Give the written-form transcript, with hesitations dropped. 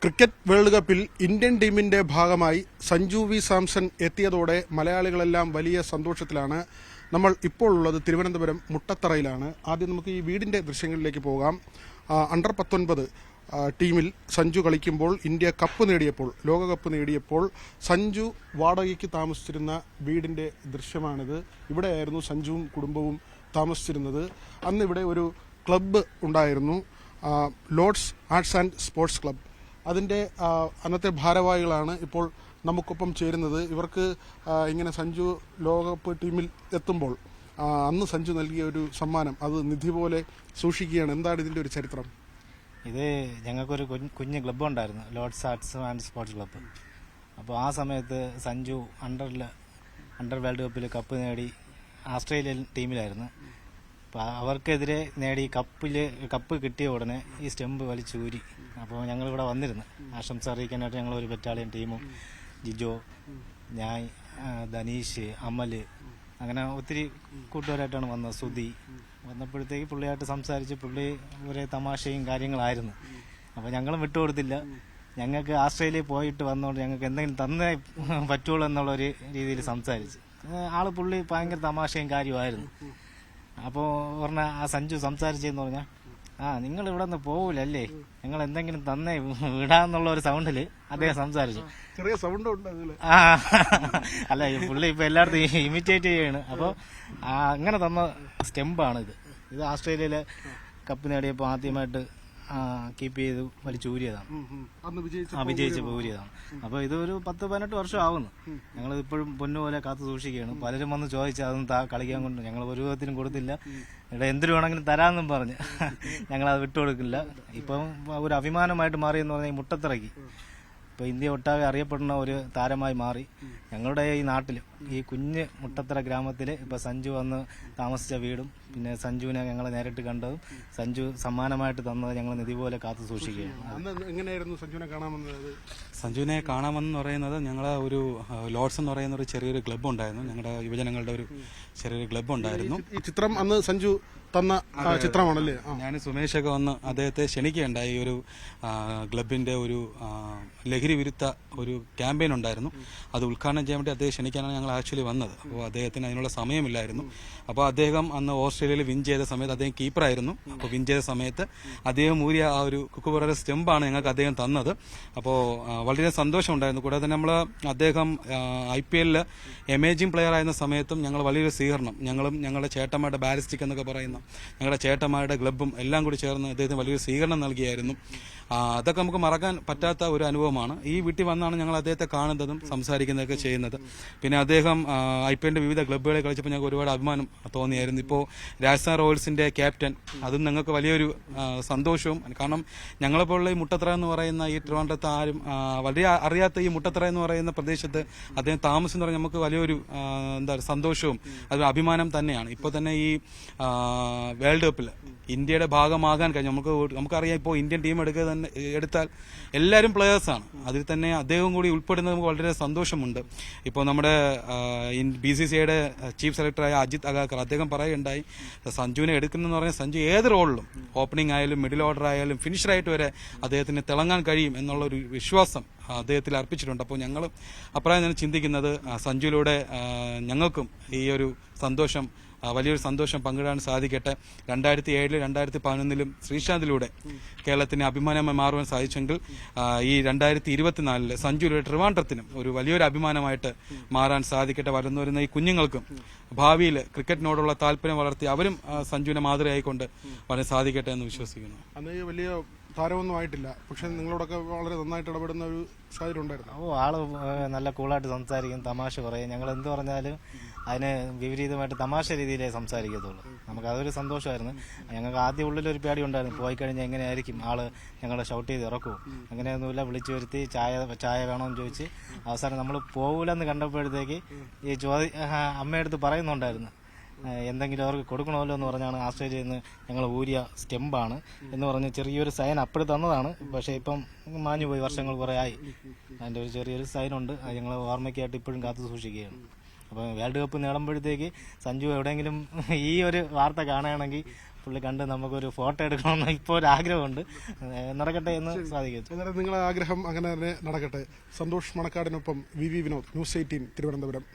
Cricket world കപ്പിൽ Indian ടീമിന്റെ ഭാഗമായി സഞ്ജു വി സാംസൺ എത്തിയതോടെ മലയാളികളെല്ലാം വലിയ സന്തോഷത്തിലാണ്. നമ്മൾ ഇപ്പോൾ ഉള്ളത് തിരുവനന്തപുരം മുട്ടത്തറയിലാണ്. ആദ്യം നമുക്ക് ഈ വീടിന്റെ ദൃശ്യങ്ങളിലേക്ക് പോകാം. അണ്ടർ 19 ടീമിൽ സഞ്ജു കളിക്കുമ്പോൾ ഇന്ത്യ കപ്പ് നേടിയപ്പോൾ, ലോകകപ്പ് നേടിയപ്പോൾ സഞ്ജു വാടകയ്ക്ക് താമസിച്ചിരുന്ന വീടിന്റെ ദൃശ്യമാണിത്. ഇവിടെയായിരുന്നു സഞ്ജുവും കുടുംബവും താമസിച്ചിരുന്നത്. അന്ന് ഇവിടെ ഒരു ക്ലബ്ബ് ഉണ്ടായിരുന്നു, Lord's arts and sports club. അതിന്റെ അന്നത്തെ ഭാരവാഹികളാണ് ഇപ്പോൾ നമുക്കൊപ്പം ചേരുന്നത്. ഇവർക്ക് ഇങ്ങനെ സഞ്ജു ലോകകപ്പ് ടീമിൽ എത്തുമ്പോൾ അന്ന് സഞ്ജു നൽകിയ ഒരു സമ്മാനം അത് നിധി പോലെ സൂക്ഷിക്കുകയാണ്. എന്താണ് ഇതിന്റെ ഒരു ചരിത്രം? ഇത് ഞങ്ങൾക്കൊരു കുഞ്ഞ് ക്ലബ്ബ് ഉണ്ടായിരുന്നു, Lord's arts and sports club. അപ്പോൾ ആ സമയത്ത് സഞ്ജു അണ്ടർ വേൾഡ് കപ്പിൽ കപ്പ് നേടി ഓസ്ട്രേലിയൻ ടീമിലായിരുന്നു. അപ്പോൾ അവർക്കെതിരെ നേടി കപ്പ് കിട്ടിയ ഉടനെ ഈ സ്റ്റെമ്പ് വലിച്ചൂരി. അപ്പോൾ ഞങ്ങളിവിടെ വന്നിരുന്നു ആശംസ അറിയിക്കാനായിട്ട്. ഞങ്ങൾ ഒരു ബറ്റാലിയൻ ടീമും, ജിജോ, ഞാൻ, ധനീഷ്, അമൽ, അങ്ങനെ ഒത്തിരി കൂട്ടുകാരായിട്ടാണ് വന്നത്. സുധി വന്നപ്പോഴത്തേക്ക് പുള്ളിയായിട്ട് സംസാരിച്ച് പുള്ളി ഒരേ തമാശയും കാര്യങ്ങളായിരുന്നു. അപ്പോൾ ഞങ്ങളും വിട്ടുകൊടുത്തില്ല. ഞങ്ങൾക്ക് ഓസ്ട്രേലിയയിൽ പോയിട്ട് വന്നുകൊണ്ട് ഞങ്ങൾക്ക് എന്തെങ്കിലും തന്നേ പറ്റുള്ളൂ എന്നുള്ളൊരു രീതിയിൽ സംസാരിച്ച് പുള്ളി ഭയങ്കര തമാശയും കാര്യമായിരുന്നു. അപ്പോൾ പറഞ്ഞ ആ സഞ്ജു സംസാരിച്ചെന്ന് പറഞ്ഞാൽ, നിങ്ങൾ ഇവിടെ നിന്ന് പോകൂലല്ലേ, ഞങ്ങൾ എന്തെങ്കിലും തന്നേ വിടാന്നുള്ള ഒരു സൗണ്ടില് അദ്ദേഹം സംസാരിച്ചു. ചെറിയ സൗണ്ട് ഉണ്ട്. അല്ല, പുള്ളി ഇപ്പൊ എല്ലായിടത്തും ഇമിറ്റേറ്റ് ചെയ്യാണ്. അപ്പോൾ അങ്ങനെ തന്ന സ്റ്റെമ്പാണ് ഇത് ഓസ്ട്രേലിയയിലെ കപ്പ് നേടിയപ്പോൾ ആദ്യമായിട്ട് കീപ്പ് ചെയ്ത് വലിച്ചൂരിയതാണ്, വിജയിച്ച് ഊരിയതാണ്. അപ്പോൾ ഇതൊരു 10-18 വർഷം ആവുന്നു. ഞങ്ങൾ ഇപ്പോഴും പൊന്നുപോലെ കാത്തു സൂക്ഷിക്കുകയാണ്. പലരും വന്ന് ചോദിച്ചാൽ അതൊന്നും കളിക്കാൻ കൊണ്ട് ഞങ്ങൾ ഒരു വിധത്തിനും കൊടുത്തില്ല. ഇവിടെ എന്തിനു വേണമെങ്കിലും തരാമെന്നും പറഞ്ഞ് ഞങ്ങളത് വിട്ടുകൊടുക്കില്ല. ഇപ്പം ഒരു അഭിമാനമായിട്ട് മാറിയെന്ന് പറഞ്ഞാൽ ഈ മുട്ടത്തിറക്കി ഇപ്പോൾ ഇന്ത്യ ഒട്ടാകെ അറിയപ്പെടുന്ന ഒരു താരമായി മാറി. ഞങ്ങളുടെ ഈ നാട്ടിൽ, ഈ കുഞ്ഞ് മുട്ടത്തറ ഗ്രാമത്തിൽ ഇപ്പോൾ സഞ്ജു വന്ന് താമസിച്ച വീടും, പിന്നെ സഞ്ജുവിനെ ഞങ്ങൾ നേരിട്ട് കണ്ടതും സഞ്ജു സമ്മാനമായിട്ട് തന്നത് ഞങ്ങൾ നിധി പോലെ കാത്തു സൂക്ഷിക്കുകയാണ്. എങ്ങനെയായിരുന്നു സഞ്ജുവിനെ കാണാമെന്നത്? സഞ്ജുവിനെ കാണാമെന്ന് പറയുന്നത്, ഞങ്ങൾ ഒരു ലോർഡ്സ് എന്ന് പറയുന്ന ഒരു ചെറിയൊരു ക്ലബ്ബ് ഉണ്ടായിരുന്നു, ഞങ്ങളുടെ യുവജനങ്ങളുടെ ഒരു ചെറിയൊരു ക്ലബ്ബ് ഉണ്ടായിരുന്നു. ഈ ചിത്രം അന്ന് സഞ്ജു തന്ന ചിത്രമാണല്ലേ? ഞാൻ സുമേഷൊക്കെ വന്ന് അദ്ദേഹത്തെ ക്ഷണിക്കുകയുണ്ടായി. ഈ ഒരു ക്ലബിന്റെ ഒരു ലഹരി വിരുദ്ധ ഒരു ക്യാമ്പയിൻ ഉണ്ടായിരുന്നു, അത് ഉദ്ഘാടനം ചെയ്യാൻ വേണ്ടി അദ്ദേഹം ക്ഷണിക്കാനാണ് ഞങ്ങൾ ആക്ച്വലി വന്നത്. അപ്പോൾ അദ്ദേഹത്തിന് അതിനുള്ള സമയമില്ലായിരുന്നു. അപ്പോൾ അദ്ദേഹം അന്ന് ഓസ്ട്രേലിയയിൽ വിൻ ചെയ്ത സമയത്ത്, അദ്ദേഹം കീപ്പറായിരുന്നു. അപ്പോൾ വിൻ ചെയ്ത സമയത്ത് അദ്ദേഹം ഊരിയ ആ ഒരു കുക്കുപുറയുടെ സ്റ്റെമ്പാണ് ഞങ്ങൾക്ക് അദ്ദേഹം തന്നത്. അപ്പോൾ വളരെ സന്തോഷമുണ്ടായിരുന്നു. കൂടാതെ നമ്മൾ അദ്ദേഹം IPL എമേജിംഗ് പ്ലെയർ ആയിരുന്ന സമയത്തും ഞങ്ങൾ വലിയൊരു സ്വീകരണം, ഞങ്ങളും ഞങ്ങളുടെ ചേട്ടന്മാരുടെ ബാലിസ്റ്റിക് എന്നൊക്കെ പറയുന്ന ഞങ്ങളുടെ ചേട്ടന്മാരുടെ ക്ലബ്ബും എല്ലാം കൂടി ചേർന്ന് അദ്ദേഹത്തിന് വലിയൊരു സ്വീകരണം നൽകിയായിരുന്നു. അതൊക്കെ നമുക്ക് മറക്കാൻ പറ്റാത്ത ഒരു അനുഭവമാണ്. ഈ വീട്ടിൽ വന്നാണ് ഞങ്ങൾ അദ്ദേഹത്തെ കാണുന്നതും സംസാരിക്കുന്നതൊക്കെ ചെയ്യുന്നത്. പിന്നെ അദ്ദേഹം IPL വിവിധ ക്ലബ്ബുകളിൽ കളിച്ചപ്പോൾ ഞങ്ങൾക്ക് ഒരുപാട് അഭിമാനം തോന്നിയായിരുന്നു. ഇപ്പോൾ രാജസ്ഥാൻ റോയൽസിന്റെ ക്യാപ്റ്റൻ, അതും ഞങ്ങൾക്ക് വലിയൊരു സന്തോഷവും. കാരണം ഞങ്ങളെപ്പോലുള്ള ഈ മുട്ടത്തറ എന്ന് പറയുന്ന ഈ ട്രിവാൻഡ്രത്ത് ആരും വലിയ അറിയാത്ത ഈ മുട്ടത്തറ എന്ന് പറയുന്ന പ്രദേശത്ത് അദ്ദേഹം താമസം എന്ന് പറഞ്ഞാൽ നമുക്ക് വലിയൊരു സന്തോഷവും അത് അഭിമാനം തന്നെയാണ്. ഇപ്പോൾ തന്നെ ഈ വേൾഡ് കപ്പിൽ ഇന്ത്യയുടെ ഭാഗമാകാൻ കഴിഞ്ഞു. നമുക്കറിയാം, ഇപ്പോൾ ഇന്ത്യൻ ടീം എടുത്താൽ എല്ലാവരും പ്ലെയേഴ്സാണ്. അതിൽ തന്നെ അദ്ദേഹവും കൂടി ഉൾപ്പെടുന്നത് നമുക്ക് വളരെ സന്തോഷമുണ്ട്. ഇപ്പോൾ നമ്മുടെ BCCIയുടെ ചീഫ് സെലക്ടറായ അജിത് അഗാക്കർ അദ്ദേഹം പറയുകയുണ്ടായി, സഞ്ജുവിനെ എടുക്കുന്നതെന്ന് പറഞ്ഞാൽ സഞ്ജു ഏത് റോളിലും, ഓപ്പണിംഗ് ആയാലും മിഡിൽ ഓർഡർ ആയാലും ഫിനിഷറായിട്ട് വരെ അദ്ദേഹത്തിന് തിളങ്ങാൻ കഴിയും എന്നുള്ളൊരു വിശ്വാസം അദ്ദേഹത്തിൽ അർപ്പിച്ചിട്ടുണ്ട്. അപ്പോൾ ഞങ്ങൾ അപ്രായം ഞാൻ ചിന്തിക്കുന്നത്, സഞ്ജുവിലൂടെ ഞങ്ങൾക്കും ഈ ഒരു സന്തോഷം, വലിയൊരു സന്തോഷം പങ്കിടാൻ സാധിക്കട്ടെ. 2007, 2011 ശ്രീശാന്തിലൂടെ കേരളത്തിന് അഭിമാനമായി മാറുവാൻ സാധിച്ചെങ്കിൽ ഈ 2024 സഞ്ജുവിലൂടെ ട്രിവാൻഡ്രത്തിനും ഒരു വലിയൊരു അഭിമാനമായിട്ട് മാറാൻ സാധിക്കട്ടെ. വരുന്ന ഈ കുഞ്ഞുങ്ങൾക്കും ഭാവിയിൽ ക്രിക്കറ്റിനോടുള്ള താല്പര്യം വളർത്തി അവരും സഞ്ജുവിനെ മാതൃകയായിക്കൊണ്ട് വളരെ സാധിക്കട്ടെ എന്ന് വിശ്വസിക്കുന്നു. അന്ന് വലിയ താരമൊന്നും ആയിട്ടില്ല, പക്ഷെ നിങ്ങളോടൊക്കെ വളരെ നന്നായിട്ട് ഇടപെടുന്ന ഒരു സാഹചര്യം ഉണ്ടായിരുന്നു. ആള് നല്ല കൂളായിട്ട് സംസാരിക്കും, തമാശ പറയും. ഞങ്ങൾ എന്ത് പറഞ്ഞാലും അതിന് വിപരീതമായിട്ട് തമാശ രീതിയിലേ സംസാരിക്കത്തുള്ളൂ. നമുക്ക് അതൊരു സന്തോഷമായിരുന്നു. ഞങ്ങൾക്ക് ആദ്യം ഉള്ളിലൊരു പേടി ഉണ്ടായിരുന്നു, പോയി കഴിഞ്ഞാൽ എങ്ങനെയായിരിക്കും ആള് ഞങ്ങളെ ഷൗട്ട് ചെയ്ത് ഇറക്കുമോ. അങ്ങനെയൊന്നുമില്ല, വിളിച്ചു വരുത്തി ചായ വേണമെന്ന് ചോദിച്ച് അവസാനം നമ്മൾ പോകൂലെന്ന് കണ്ടപ്പോഴത്തേക്ക് ഈ അമ്മയടുത്ത് പറയുന്നുണ്ടായിരുന്നു, എന്തെങ്കിലും അവർക്ക് കൊടുക്കണമല്ലോ എന്ന് പറഞ്ഞാണ് ഓസ്ട്രേലിയയിൽ നിന്ന് ഞങ്ങൾ ഊരിയ സ്റ്റെമ്പാണ് എന്ന് പറഞ്ഞ് ചെറിയൊരു സൈൻ അപ്പോൾ തന്നതാണ്. പക്ഷേ ഇപ്പം മാഞ്ഞു പോയി, വർഷങ്ങൾ കുറേ ആയി. അതിൻ്റെ ഒരു ചെറിയൊരു സൈനുണ്ട്, അത് ഞങ്ങൾ ഓർമ്മയ്ക്കായിട്ട് ഇപ്പോഴും കാത്തു സൂക്ഷിക്കുകയാണ്. അപ്പോൾ വേൾഡ് കപ്പ് നേടുമ്പോഴത്തേക്ക് സഞ്ജു എവിടെയെങ്കിലും ഈ ഒരു വാർത്ത കാണുകയാണെങ്കിൽ പുള്ളി കണ്ട് നമുക്കൊരു ഫോട്ടോ എടുക്കണമെന്ന് ഇപ്പോൾ ഒരു ആഗ്രഹമുണ്ട്. നടക്കട്ടെ എന്ന് സാധിക്കും. എന്നാലും നിങ്ങളെ ആഗ്രഹം അങ്ങനെ തന്നെ നടക്കട്ടെ. സന്തോഷ് മണക്കാടിനൊപ്പം വി വിനോദ്, ന്യൂസ് 18 തിരുവനന്തപുരം.